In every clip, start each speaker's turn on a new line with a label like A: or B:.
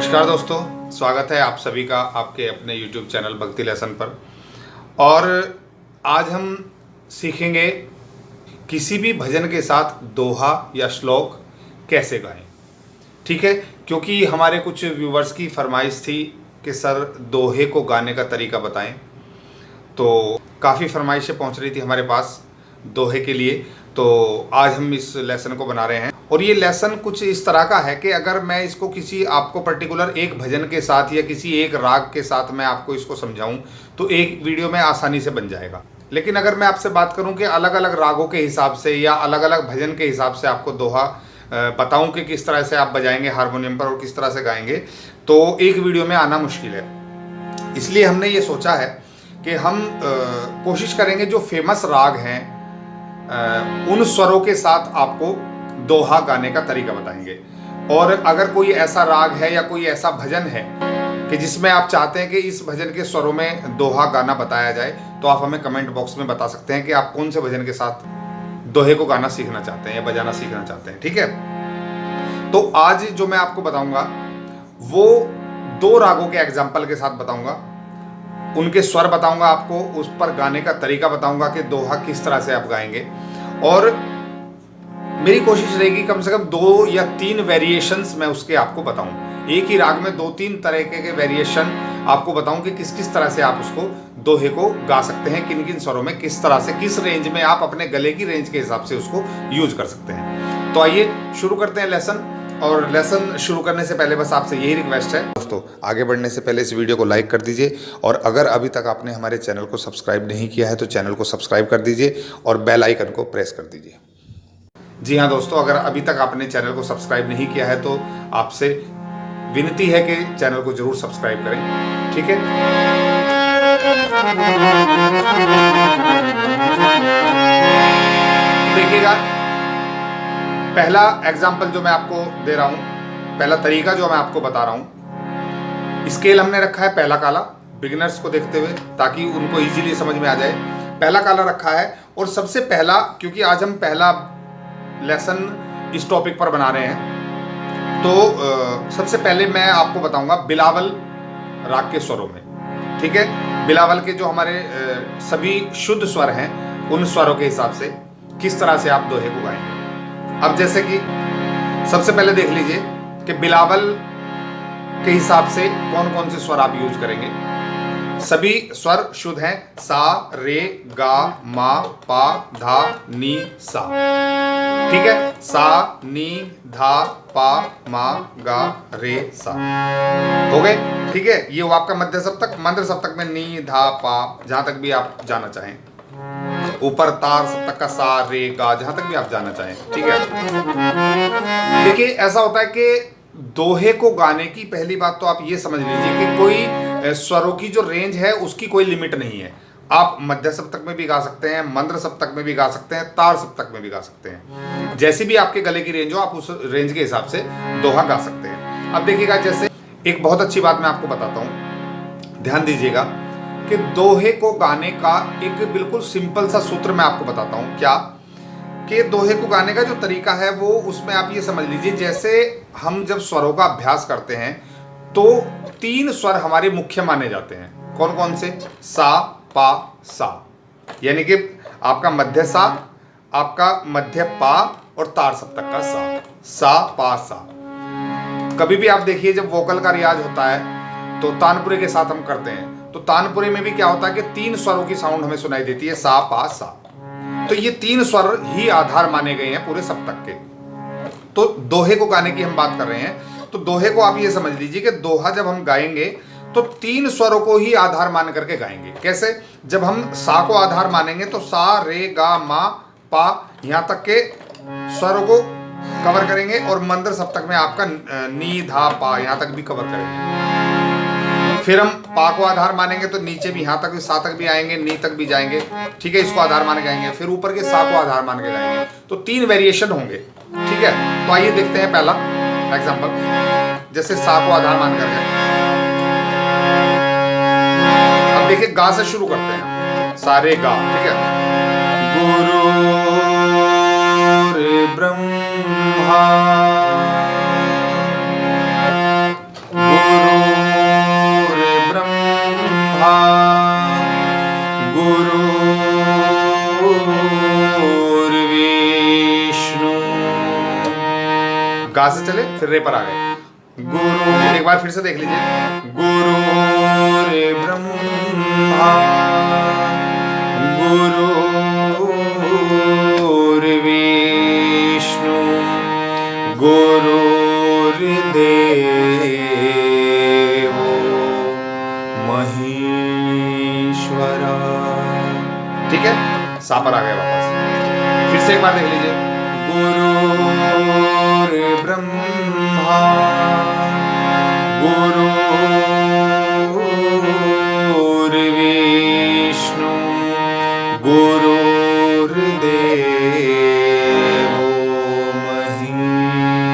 A: नमस्कार दोस्तों, स्वागत है आप सभी का आपके अपने YouTube चैनल भक्ति लेसन पर। और आज हम सीखेंगे किसी भी भजन के साथ दोहा या श्लोक कैसे गाएं। ठीक है, क्योंकि हमारे कुछ व्यूवर्स की फरमाइश थी कि सर दोहे को गाने का तरीका बताएं, तो काफ़ी फरमाइशें पहुंच रही थी हमारे पास दोहे के लिए। तो आज हम इस लेसन को बना रहे हैं और ये लेसन कुछ इस तरह का है कि अगर मैं इसको किसी आपको पर्टिकुलर एक भजन के साथ या किसी एक राग के साथ मैं आपको इसको समझाऊं तो एक वीडियो में आसानी से बन जाएगा। लेकिन अगर मैं आपसे बात करूं कि अलग अलग रागों के हिसाब से या अलग अलग भजन के हिसाब से आपको दोहा बताऊं कि किस तरह से आप बजाएंगे हारमोनियम पर और किस तरह से गाएंगे, तो एक वीडियो में आना मुश्किल है। इसलिए हमने ये सोचा है कि हम कोशिश करेंगे जो फेमस राग हैं उन स्वरों के साथ आपको दोहा गाने का तरीका बताएंगे। और अगर कोई ऐसा राग है या कोई ऐसा भजन है कि जिसमें आप चाहते हैं कि इस भजन के स्वरों में दोहा गाना बताया जाए, तो आप हमें कमेंट बॉक्स में बता सकते हैं कि आप कौन से भजन के साथ दोहे को गाना सीखना चाहते हैं या बजाना सीखना चाहते हैं। ठीक है, तो आज जो मैं आपको बताऊंगा वो दो रागों के एग्जाम्पल के साथ बताऊंगा, उनके स्वर बताऊंगा आपको, उस पर गाने का तरीका बताऊंगा कि दोहा किस तरह से आप गाएंगे। और मेरी कोशिश रहेगी कम से कम 2 या 3 वेरिएशंस मैं उसके आपको बताऊं। एक ही राग में 2-3 तरह के वेरिएशन आपको बताऊं कि किस किस तरह से आप उसको दोहे को गा सकते हैं, किन किन स्वरों में, किस तरह से, किस रेंज में आप अपने गले की रेंज के हिसाब से उसको यूज कर सकते हैं। तो आइए शुरू करते हैं लेसन। और लेसन शुरू करने से पहले बस आपसे यही रिक्वेस्ट है दोस्तों, आगे बढ़ने से पहले इस वीडियो को लाइक कर दीजिए और अगर अभी तक आपने हमारे चैनल को सब्सक्राइब नहीं किया है तो चैनल को सब्सक्राइब कर दीजिए और बेल आइकन को प्रेस कर दीजिए। जी हाँ दोस्तों, अगर अभी तक आपने चैनल को सब्सक्राइब नहीं किया है तो आपसे विनती है कि चैनल को जरूर सब्सक्राइब करें। ठीक है, देखिएगा पहला एग्जाम्पल जो मैं आपको दे रहा हूं, पहला तरीका जो मैं आपको बता रहा हूं, स्केल हमने रखा है पहला काला बिगिनर्स को देखते हुए ताकि उनको इजीली समझ में आ जाए। पहला काला रखा है और सबसे पहला, क्योंकि आज हम पहला लेसन इस टॉपिक पर बना रहे हैं, तो सबसे पहले मैं आपको बताऊंगा बिलावल राग के स्वरों में। ठीक है, बिलावल के जो हमारे सभी शुद्ध स्वर हैं उन स्वरों के हिसाब से किस तरह से आप दोहे को गाएंगे। अब जैसे कि सबसे पहले देख लीजिए कि बिलावल के हिसाब से कौन कौन से स्वर आप यूज करेंगे। सभी स्वर शुद्ध हैं, सा, रे, गा, मा, पा, धा, नी, सा। ठीक है, सा, नी, धा, पा, मा, गा, रे, सा हो गए। ठीक है, ये वो आपका मध्य सप्तक। मंद्र सप्तक में नी, धा, पा, जहां तक भी आप जाना चाहें। ऊपर तार सप्तक का सा, रे, गा, जहां तक भी आप जाना चाहें। ठीक है, देखिए ऐसा होता है कि दोहे को गाने की पहली बात तो आप ये समझ लीजिए कि कोई स्वरों की जो रेंज है उसकी कोई लिमिट नहीं है। आप मध्य सप्तक में भी गा सकते हैं, मंद्र सप्तक में भी गा सकते हैं, तार सप्तक में भी गा सकते हैं। जैसी भी आपके गले की रेंज हो आप उस रेंज के हिसाब से दोहा गा सकते हैं। अब देखिएगा, जैसे एक बहुत अच्छी बात मैं आपको बताता हूं, ध्यान दीजिएगा कि दोहे को गाने का एक बिल्कुल सिंपल सा सूत्र मैं आपको बताता हूं। क्या कि दोहे को गाने का जो तरीका है वो, उसमें आप ये समझ लीजिए, जैसे हम जब स्वरों का अभ्यास करते हैं तो 3 स्वर हमारे मुख्य माने जाते हैं। कौन कौन से? सा, पा, सा, यानी कि आपका मध्य सा, आपका मध्य पा और तार सप्तक का सा। सा, पा, सा। कभी भी आप देखिए जब वोकल का रियाज होता है तो तानपुरे के साथ हम करते हैं, तो तानपुरे में भी क्या होता है कि 3 स्वरों की साउंड हमें सुनाई देती है, सा, पा, सा। तो ये 3 स्वर ही आधार माने गए हैं पूरे सप्तक के। तो दोहे को गाने की हम बात कर रहे हैं, तो दोहे को आप ये समझ लीजिए कि दोहा जब हम गाएंगे तो 3 स्वरों को ही आधार मान करके गाएंगे। कैसे? जब हम सा को आधार मानेंगे तो सा, रे, गा, मा, पा, यहां तक के स्वरों को कवर करेंगे और मंद्र सप्तक में आपका नी, धा, पा, यहां तक भी कवर करेंगे। फिर हम पा को आधार मानेंगे तो नीचे भी यहां तक भी, सा तक भी आएंगे, नी तक भी जाएंगे। ठीक है, इसको आधार मान के गाएंगे। फिर ऊपर के सा को आधार मान के गाएंगे। तो 3 वेरिएशन होंगे। ठीक है, तो आइए देखते हैं पहला एग्जांपल। जैसे सा को आधार मान कर गए, अब देखिए गा से शुरू करते हैं, सारे गा। ठीक है, गुरु ब्रह्मा गा से चले फिर रे पर आ गए। गुरु, एक बार फिर से देख लीजिए, गुरु रे ब्रह्मा गुरु विष्णु गुरुर्देवो महेश्वरा। ठीक है, सा पर आ गए वापस। फिर से एक बार देख लीजिए, गुरु ब्रह्मा गुरु विष्णु गुरुर्देवो महेश्वरा।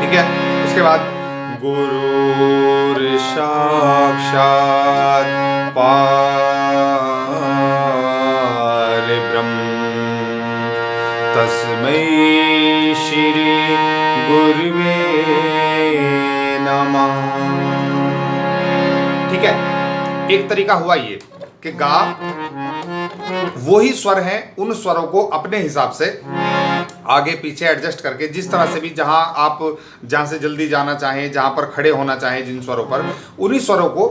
A: ठीक है, उसके बाद गुरुर् साक्षात् परब्रह्म तस्मै श्री गुरुवे नमः। ठीक है, एक तरीका हुआ ये कि गा वही स्वर हैं, उन स्वरों को अपने हिसाब से आगे पीछे एडजस्ट करके, जिस तरह से भी जहां से जल्दी जाना चाहें, जहां पर खड़े होना चाहें, जिन स्वरों पर, उन्हीं स्वरों को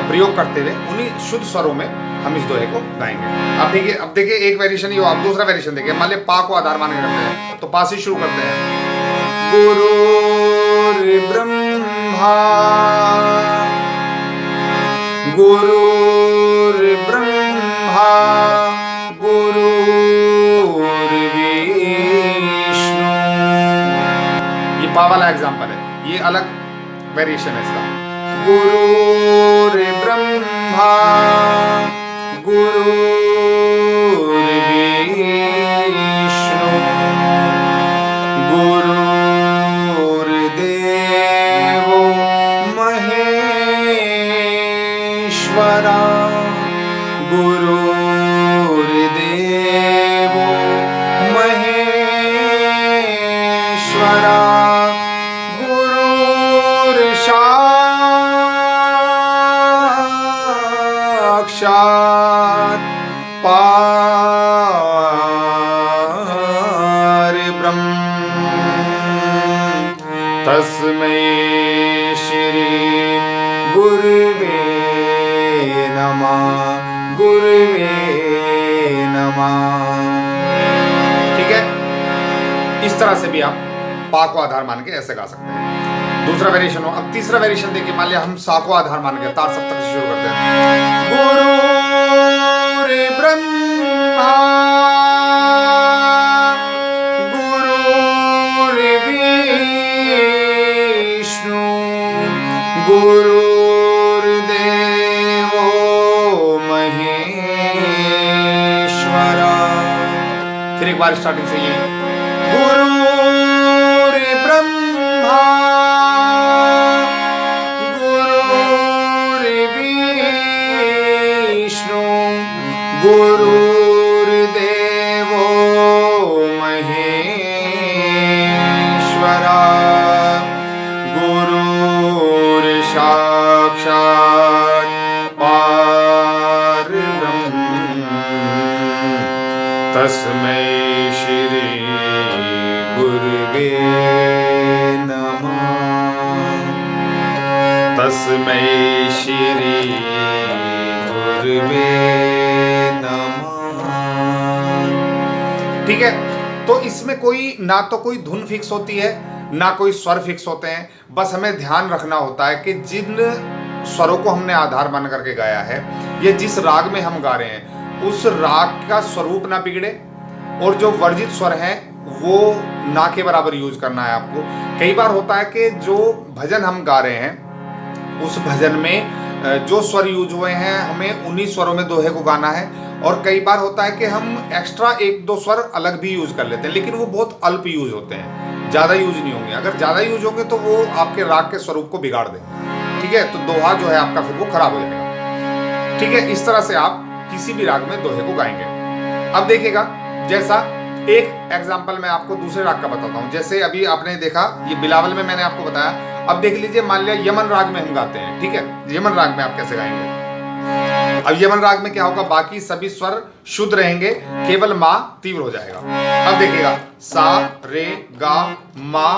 A: प्रयोग करते हुए उन्हीं शुद्ध स्वरों में हम इस दोहे को गाएंगे। अब देखिए एक वेरिएशन ये, आप दूसरा वेरिएशन देखिए। मान लिया पा को आधार मान के करते हैं, तो पा से शुरू करते हैं, गुरु ब्रह्मा गुरु ब्रह्मा गुरु विष्णु। ये पा वाला एग्जाम्पल है, ये अलग वेरिएशन है इसका। गुरु ब्रह्मा गुरु विष्णु गुरुर्देवो महेश्वरा गुरुर्देवो महेश्वरा साक्षात् परब्रह्म तस्मै श्री गुरुवे नमः गुरुवे नमः। ठीक है, इस तरह से भी आप पा को आधार मान के ऐसे गा सकते हैं। दूसरा वेरिएशन हो। अब तीसरा वेरिएशन देखिए, मान लिया हम सा को आधार मान के तार सप्तक से शुरू करते हैं, गुरु ब्रह्मा गुरु विष्णु गुरुर्देवो महेश्वरा। फिर एक बार स्टार्टिंग से ये, गुरु ब्रह्मा गुरुर्देवो महेश्वरा गुरुर् साक्षात् परब्रह्म तस्मै श्री गुरुवे नमः तस्मै श्री गुरुवे। ठीक है, तो इसमें ना तो कोई धुन फिक्स होती है, ना कोई स्वर फिक्स होते हैं। बस हमें ध्यान रखना होता है कि जिन स्वरों को हमने आधार मान करके गाया है, ये जिस राग में हम गा रहे हैं, उस राग का स्वरूप ना बिगड़े, और जो वर्जित स्वर हैं वो ना के बराबर यूज करना है आपको। कई बार होता है कि जो भजन हम गा रहे हैं, उस भजन में जो स्वर यूज हुए हैं, हमें उन्हीं स्वरों में दोहे को गाना है। और कई बार होता है कि हम एक्स्ट्रा एक दो स्वर अलग भी यूज कर लेते हैं, लेकिन वो बहुत अल्प यूज होते हैं, ज़्यादा यूज नहीं होंगे। अगर ज़्यादा यूज होंगे तो वो आपके राग के स्वरूप को बिगाड़ देंगे। ठीक है, तो दोहा जो है आपका फिर वो खराब हो जाएगा। ठीक है, इस तरह से आप किसी भी राग में दोहे को गाएंगे। अब देखिएगा, जैसा एक एग्जाम्पल मैं आपको दूसरे राग का बताता हूँ। जैसे अभी आपने देखा ये बिलावल में मैंने आपको बताया। अब देख लीजिए, मान लिया यमन राग में हम गाते हैं। ठीक है, यमन राग में आप कैसे गाएंगे। अब यमन राग में क्या होगा, बाकी सभी स्वर शुद्ध रहेंगे, केवल मा तीव्र हो जाएगा। अब देखिएगा, सा रे गा मा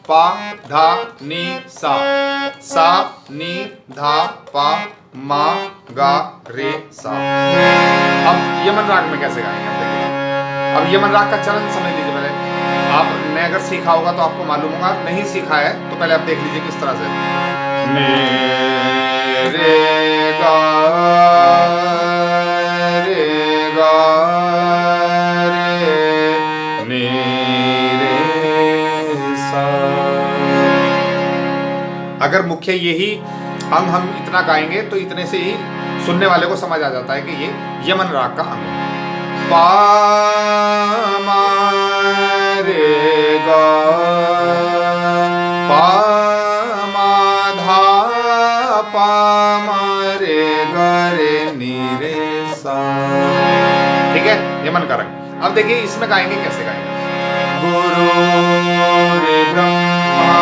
A: पा धा नी सा, सा नी धा पा मा गा रे सा। अब यमन राग में कैसे गाएंगे, अब देखिए। अब यमन राग का चलन समझ लीजिए पहले। आपने अगर सीखा होगा तो आपको मालूम होगा, नहीं सीखा है तो पहले आप देख लीजिए किस तरह से। रे गा रे गा रे नी रे सा। अगर मुख्य यही अंग हम इतना गाएंगे तो इतने से ही सुनने वाले को समझ आ जाता है कि ये यमन राग का अंग है। पा मा रे गा पा मा धा पा मा रे गा रे नी रे सा। ठीक है, यमन का रंग। अब देखिए इसमें गाएंगे, कैसे गाएंगे। गुरु रे ब्रह्मा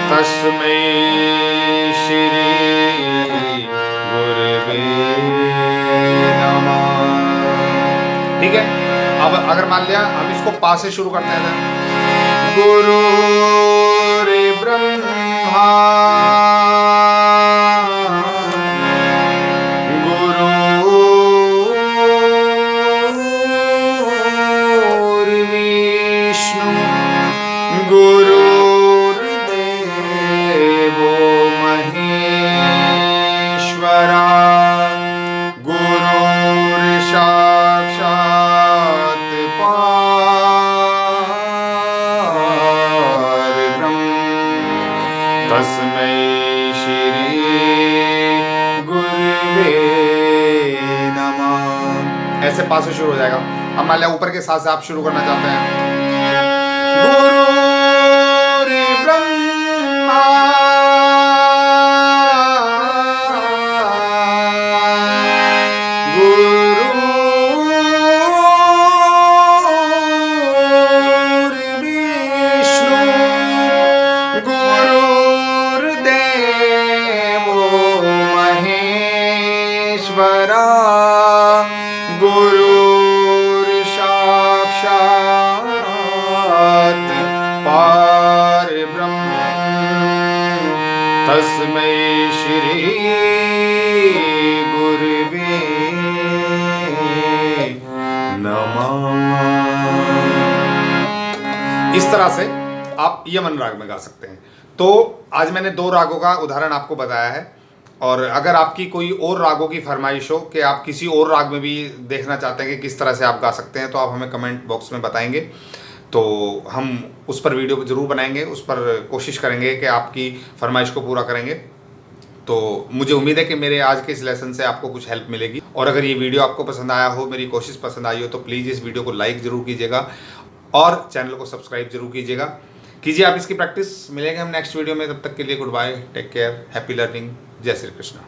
A: तस्मै श्री गुरुवे नमः। ठीक है, अब अगर मान लिया हम इसको पा से शुरू करते हैं, गुरु रे ब्रह्मा विष्णु गुरु तस्मै श्री गुरुवे नमः। ऐसे पास से शुरू हो जाएगा। अब मान लिया ऊपर के साथ से आप शुरू करना चाहते हैं, गुरु रे ब्रह्मा गुरुर् साक्षात् परब्रह्म तस्मै श्री गुरुवे नमः। इस तरह से आप यमन राग में गा सकते हैं। तो आज मैंने 2 रागों का उदाहरण आपको बताया है, और अगर आपकी कोई और रागों की फरमाइश हो कि आप किसी और राग में भी देखना चाहते हैं कि किस तरह से आप गा सकते हैं, तो आप हमें कमेंट बॉक्स में बताएंगे, तो हम उस पर वीडियो ज़रूर बनाएंगे, उस पर कोशिश करेंगे कि आपकी फरमाइश को पूरा करेंगे। तो मुझे उम्मीद है कि मेरे आज के इस लेसन से आपको कुछ हेल्प मिलेगी। और अगर ये वीडियो आपको पसंद आया हो, मेरी कोशिश पसंद आई हो, तो प्लीज़ इस वीडियो को लाइक ज़रूर कीजिएगा और चैनल को सब्सक्राइब जरूर कीजिए आप इसकी प्रैक्टिस। मिलेंगे हम नेक्स्ट वीडियो में, तब तक के लिए good bye, take care, happy learning, जय श्री कृष्ण।